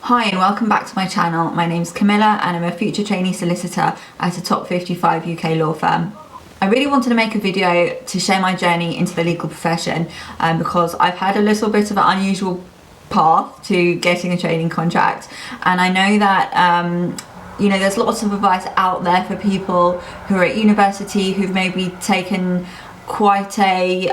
Hi and welcome back to my channel. My name's Camilla and I'm a future trainee solicitor at a top 55 UK law firm. I really wanted to make a video to share my journey into the legal profession because I've had a little bit of an unusual path to getting a training contract, and I know that there's lots of advice out there for people who are at university who've maybe taken quite a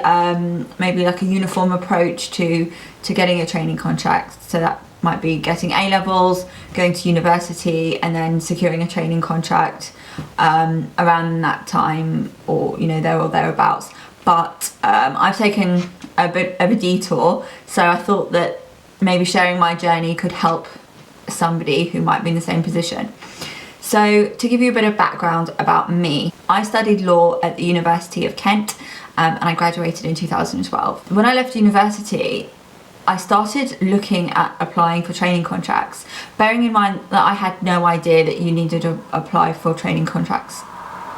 maybe like a uniform approach to getting a training contract. So that might be getting A-levels, going to university and then securing a training contract around that time, or there or thereabouts. But I've taken a bit of a detour, so I thought that maybe sharing my journey could help somebody who might be in the same position. So to give you a bit of background about me, I studied law at the University of Kent and I graduated in 2012. When I left university, I started looking at applying for training contracts, bearing in mind that I had no idea that you needed to apply for training contracts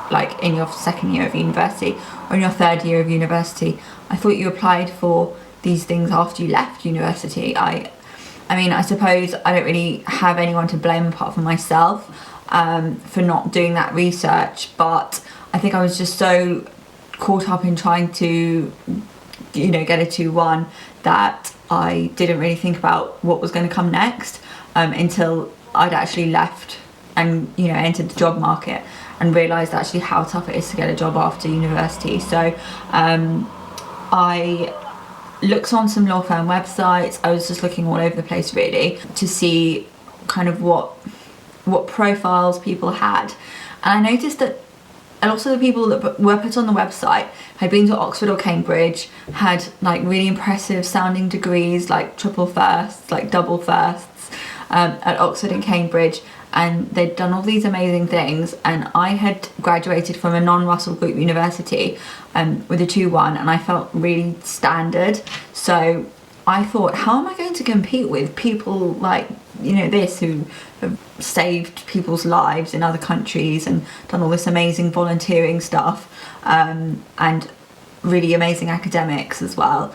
like in your second year of university or in your third year of university. I thought you applied for these things after you left university. I mean, I suppose I don't really have anyone to blame apart from myself for not doing that research, but I think I was just so caught up in trying to get a 2-1 that I didn't really think about what was going to come next until I'd actually left and entered the job market and realised actually how tough it is to get a job after university. So I looked on some law firm websites. I was just looking all over the place really to see kind of what profiles people had, and I noticed that a lot of the people that were put on the website had been to Oxford or Cambridge, had like really impressive sounding degrees, like triple firsts, like double firsts at Oxford and Cambridge, and they'd done all these amazing things, and I had graduated from a non-Russell Group university with a 2-1, and I felt really standard. So I thought, how am I going to compete with people like this who have saved people's lives in other countries and done all this amazing volunteering stuff and really amazing academics as well?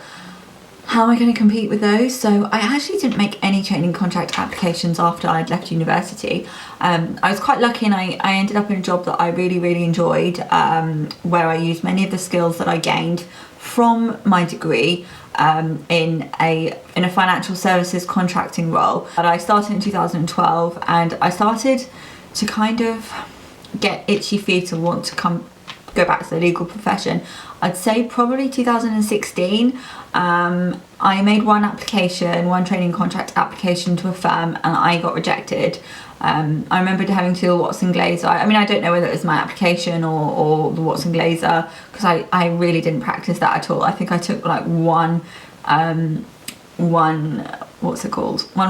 How am I going to compete with those? So I actually didn't make any training contract applications after I'd left university. I was quite lucky, and I ended up in a job that I really enjoyed, where I used many of the skills that I gained from my degree in a financial services contracting role. But I started in 2012, and I started to kind of get itchy feet and want to go back to the legal profession. I'd say probably 2016. I made one training contract application to a firm, and I got rejected. I remember having to do a Watson Glaser. I mean, I don't know whether it was my application or the Watson Glaser, because I really didn't practice that at all. I think I took like one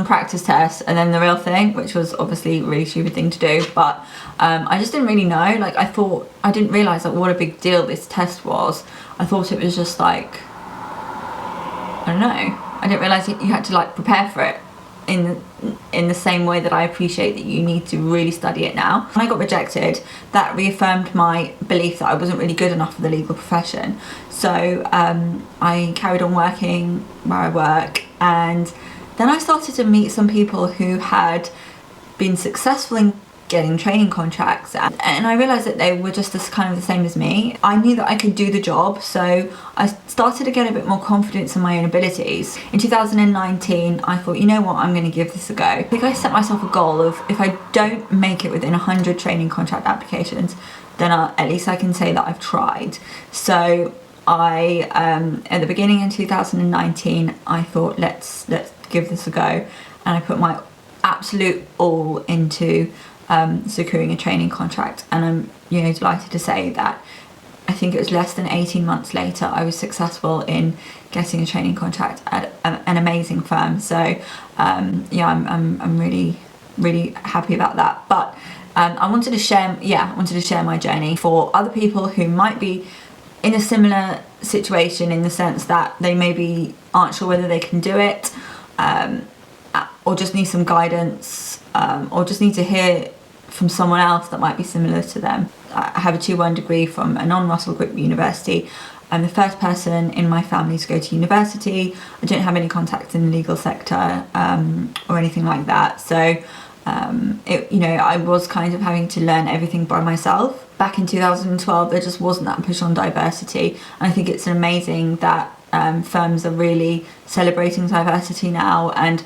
practice test and then the real thing, which was obviously a really stupid thing to do, but I just didn't really know. I didn't realise what a big deal this test was. I thought it was just like, I don't know, I didn't realise you had to prepare for it in the same way that I appreciate that you need to really study it now. When I got rejected, that reaffirmed my belief that I wasn't really good enough for the legal profession. So I carried on working where I work, and then I started to meet some people who had been successful in getting training contracts, and I realised that they were just kind of the same as me. I knew that I could do the job, so I started to get a bit more confidence in my own abilities. In 2019, I thought, I'm going to give this a go. I think I set myself a goal of, if I don't make it within 100 training contract applications, then at least I can say that I've tried. So I, at the beginning in 2019, I thought, let's give this a go, and I put my absolute all into securing a training contract, and I'm delighted to say that I think it was less than 18 months later I was successful in getting a training contract at an amazing firm. So I'm really happy about that. But I wanted to share my journey for other people who might be in a similar situation, in the sense that they maybe aren't sure whether they can do it, or just need some guidance, or just need to hear from someone else that might be similar to them. I have a 2-1 degree from a non-Russell Group university, I'm the first person in my family to go to university. I don't have any contacts in the legal sector or anything like that. So, I was kind of having to learn everything by myself. Back in 2012, there just wasn't that push on diversity. And I think it's amazing that firms are really celebrating diversity now and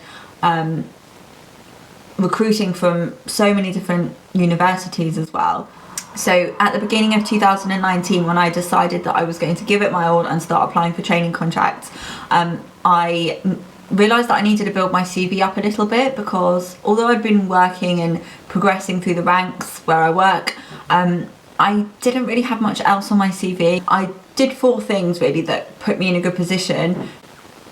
recruiting from so many different universities as well. So at the beginning of 2019, when I decided that I was going to give it my all and start applying for training contracts, I realised that I needed to build my CV up a little bit, because although I'd been working and progressing through the ranks where I work, I didn't really have much else on my CV. I did 4 things really that put me in a good position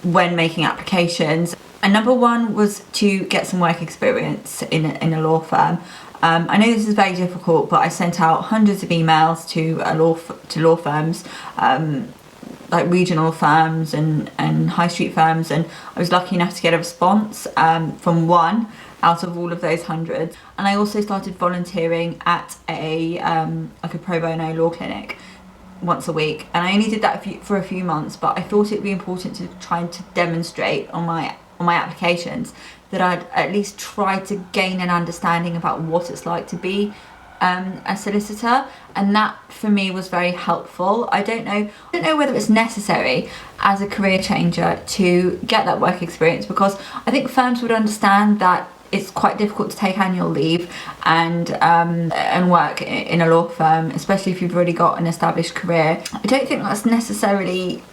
when making applications. And number 1 was to get some work experience in a law firm. I know this is very difficult, but I sent out hundreds of emails to law firms, like regional firms and high street firms, and I was lucky enough to get a response from 1 out of all of those hundreds. And I also started volunteering at a pro bono law clinic once a week, and I only did that for a few months, but I thought it'd be important to try and to demonstrate on my applications that I'd at least try to gain an understanding about what it's like to be a solicitor, and that for me was very helpful. I don't know whether it's necessary as a career changer to get that work experience, because I think firms would understand that it's quite difficult to take annual leave and work in a law firm, especially if you've already got an established career. I don't think that's necessarily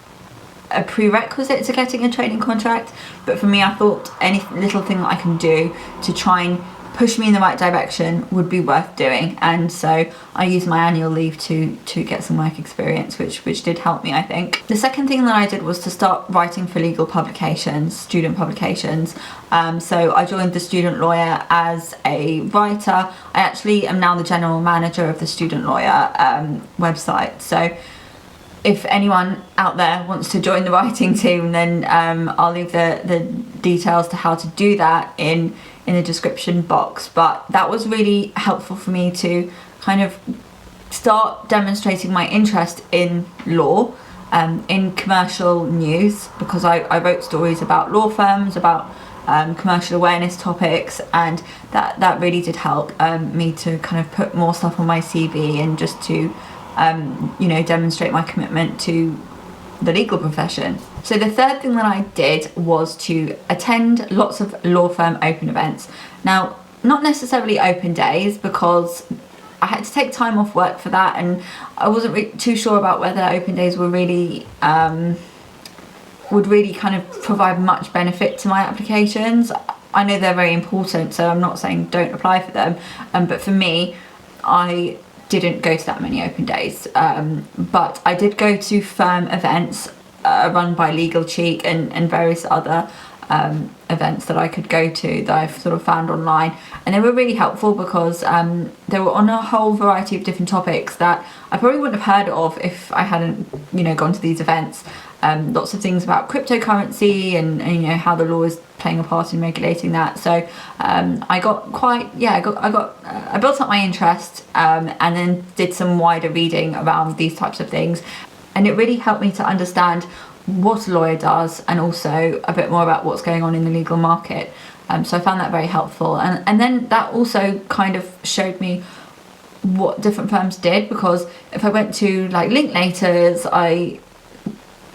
a prerequisite to getting a training contract, but for me, I thought any little thing that I can do to try and push me in the right direction would be worth doing. And so I used my annual leave to get some work experience, which did help me, I think. The second thing that I did was to start writing for legal publications, student publications. So I joined the Student Lawyer as a writer. I actually am now the general manager of the Student Lawyer website. So if anyone out there wants to join the writing team, then I'll leave the details to how to do that in the description box. But that was really helpful for me to kind of start demonstrating my interest in law, in commercial news, because I wrote stories about law firms, about commercial awareness topics, and that really did help me to kind of put more stuff on my CV and just to demonstrate my commitment to the legal profession. So the third thing that I did was to attend lots of law firm open events. Now, not necessarily open days, because I had to take time off work for that, and I wasn't too sure about whether open days were really would really kind of provide much benefit to my applications. I know they're very important, so I'm not saying don't apply for them, but for me, I didn't go to that many open days, but I did go to firm events run by Legal Cheek and various other events that I could go to that I've sort of found online, and they were really helpful because they were on a whole variety of different topics that I probably wouldn't have heard of if I hadn't gone to these events. Lots of things about cryptocurrency and how the law is playing a part in regulating that. So I built up my interest and then did some wider reading around these types of things, and it really helped me to understand what a lawyer does and also a bit more about what's going on in the legal market. So I found that very helpful, and then that also kind of showed me what different firms did, because if I went to like Linklaters, I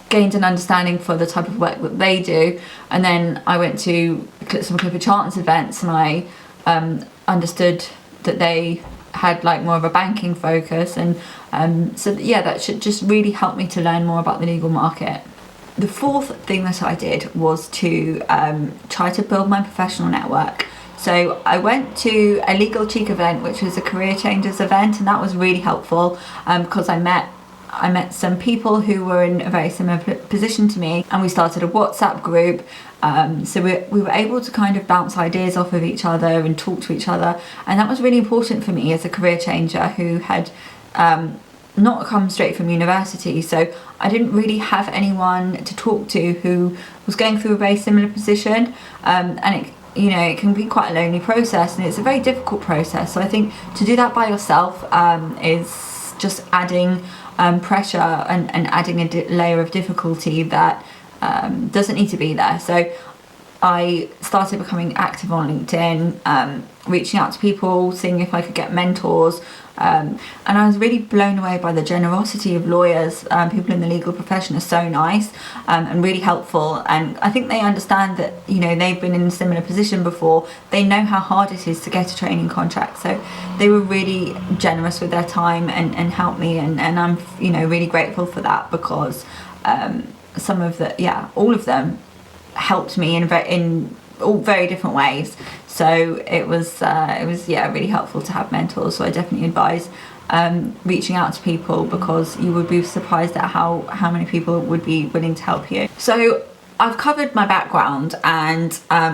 gained an understanding for the type of work that they do, and then I went to some Clifford Chance events and I understood that they had like more of a banking focus, and that should just really help me to learn more about the legal market. The fourth thing that I did was to try to build my professional network. So I went to a Legal Cheek event, which was a career changers event, and that was really helpful because I met some people who were in a very similar position to me, and we started a WhatsApp group. So we were able to kind of bounce ideas off of each other and talk to each other, and that was really important for me as a career changer who had not come straight from university. So I didn't really have anyone to talk to who was going through a very similar position, and it can be quite a lonely process, and it's a very difficult process. So I think to do that by yourself is just adding pressure and adding a layer of difficulty that doesn't need to be there. So I started becoming active on LinkedIn, reaching out to people, seeing if I could get mentors, and I was really blown away by the generosity of lawyers. People in the legal profession are so nice and really helpful, and I think they understand that, you know, they've been in a similar position before. They know how hard it is to get a training contract, so they were really generous with their time and helped me, and I'm, you know, really grateful for that, because all of them helped me in all very different ways. So it was really helpful to have mentors. So I definitely advise reaching out to people, because you would be surprised at how many people would be willing to help you. So I've covered my background and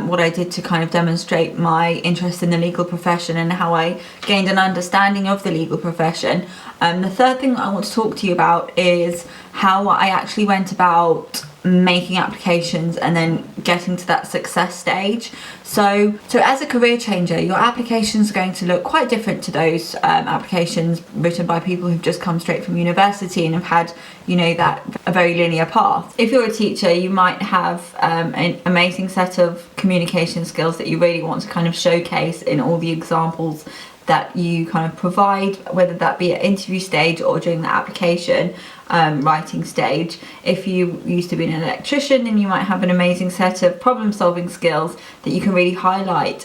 what I did to kind of demonstrate my interest in the legal profession and how I gained an understanding of the legal profession. The third thing that I want to talk to you about is how I actually went about making applications and then getting to that success stage. So as a career changer, your applications are going to look quite different to those applications written by people who've just come straight from university and have had, you know, a very linear path. If you're a teacher, you might have an amazing set of communication skills that you really want to kind of showcase in all the examples that you kind of provide, whether that be at interview stage or during the application writing stage. If you used to be an electrician, then you might have an amazing set of problem solving skills that you can really highlight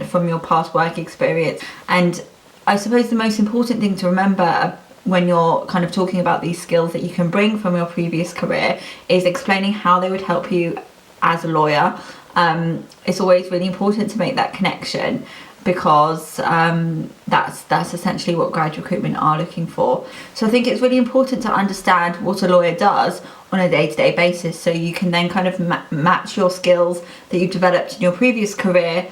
from your past work experience. And I suppose the most important thing to remember when you're kind of talking about these skills that you can bring from your previous career is explaining how they would help you as a lawyer. It's always really important to make that connection, because that's essentially what graduate recruitment are looking for. So I think it's really important to understand what a lawyer does on a day-to-day basis, so you can then kind of match your skills that you've developed in your previous career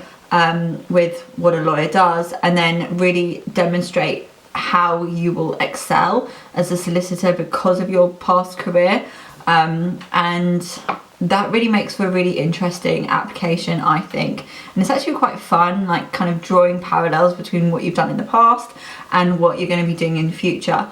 with what a lawyer does, and then really demonstrate how you will excel as a solicitor because of your past career. And that really makes for a really interesting application, I think. And it's actually quite fun, like kind of drawing parallels between what you've done in the past and what you're going to be doing in the future.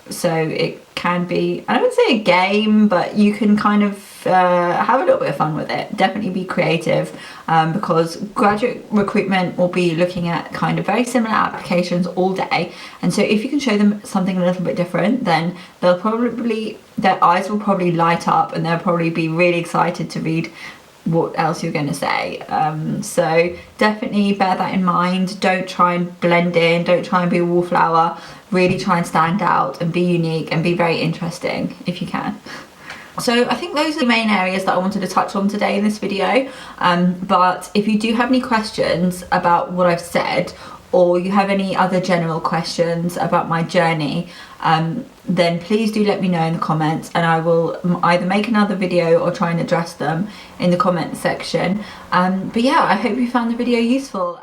So it can be, I wouldn't say a game, but you can kind of have a little bit of fun with it. Definitely be creative, because graduate recruitment will be looking at kind of very similar applications all day. And so if you can show them something a little bit different, then their eyes will probably light up and they'll probably be really excited to read what else you're going to say. So definitely bear that in mind. Don't try and blend in, don't try and be a wallflower. Really try and stand out and be unique and be very interesting if you can. So I think those are the main areas that I wanted to touch on today in this video. But if you do have any questions about what I've said, or you have any other general questions about my journey, then please do let me know in the comments, and I will either make another video or try and address them in the comment section. But yeah, I hope you found the video useful.